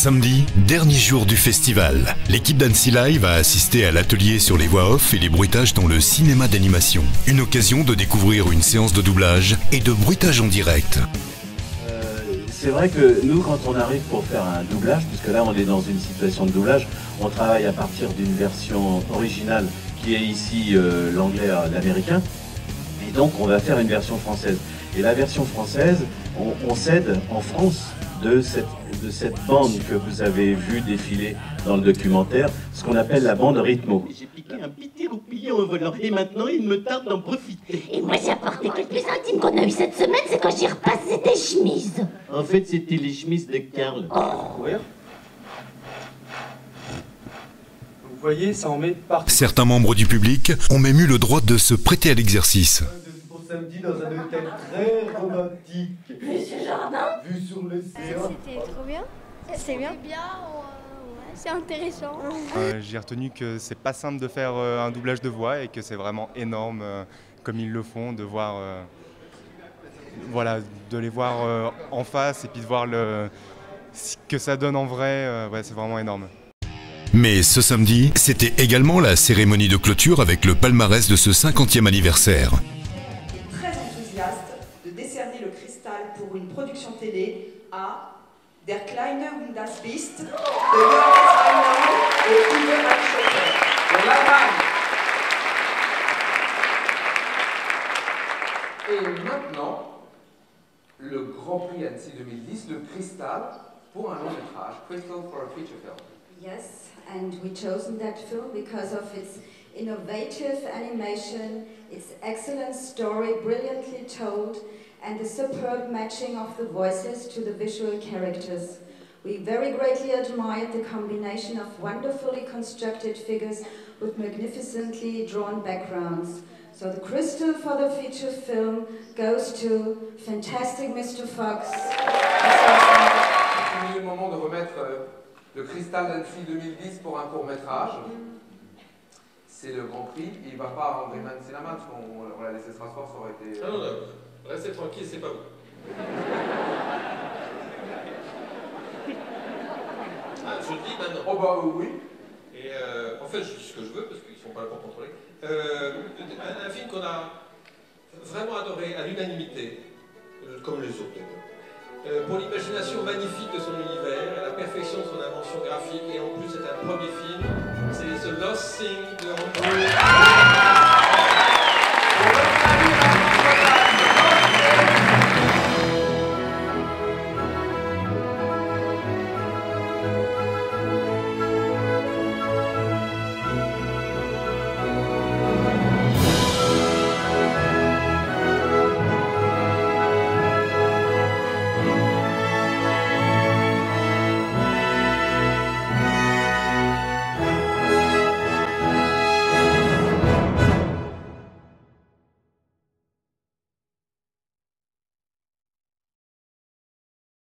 Samedi, dernier jour du festival. L'équipe d'Annecy Live a assisté à l'atelier sur les voix off et les bruitages dans le cinéma d'animation. Une occasion de découvrir une séance de doublage et de bruitage en direct. C'est vrai que nous, quand on arrive pour faire un doublage, puisque là on est dans une situation de doublage, on travaille à partir d'une version originale qui est ici l'anglais l'américain, et donc on va faire une version française. Et la version française, on s'aide en France de cette bande que vous avez vue défiler dans le documentaire, ce qu'on appelle la bande rythmo. J'ai piqué un petit roupillon au volant et maintenant il me tarde d'en profiter. Et moi j'ai apporté que le plus intime qu'on a eu cette semaine, c'est quand j'y repasse, c'était chemises. En fait c'était les chemises de Karl. Oh. Ouais. Vous voyez, ça en met partout. Certains membres du public ont même eu le droit de se prêter à l'exercice. Pour samedi dans un hôtel très romantique. Vue sur le jardin. Vue sur l'océan. C'était trop bien. C'est bien. C'est intéressant. J'ai retenu que c'est pas simple de faire un doublage de voix et que c'est vraiment énorme comme ils le font, de voir, voilà, de les voir en face et puis de voir ce que ça donne en vrai, ouais, c'est vraiment énorme. Mais ce samedi, c'était également la cérémonie de clôture avec le palmarès de ce 50e anniversaire. Très enthousiaste de décerner le cristal pour une production télé à Der kleine und das Biest de Johannes Reinhold et Uwe Reichschofer de l'Allemagne. Et maintenant, le Grand Prix Annecy 2010, le Cristal pour un long métrage, Crystal for a feature film. Yes, and we chosen that film because of its innovative animation, its excellent story, brilliantly told, and the superb matching of the voices to the visual characters. We very greatly admired the combination of wonderfully constructed figures with magnificently drawn backgrounds. So the crystal for the feature film goes to fantastic Mr. Fox. C'est le moment de remettre le Cristal d'Annecy 2010 pour un court-métrage. C'est le Grand Prix, et il ne va pas à André Mann Cinéma, parce qu'on l'a laissé Strasbourg, ça aurait été... Non, non, restez tranquille, c'est pas vous. Je le dis maintenant. Oh bah oui. Et en fait, je dis ce que je veux, parce qu'ils ne sont pas là pour contrôler. Un film qu'on a vraiment adoré à l'unanimité, comme les autres d'ailleurs. Pour l'imagination magnifique de son univers, la perfection de son invention graphique, et en plus c'est un premier film, c'est The Lost Thing de Andrew.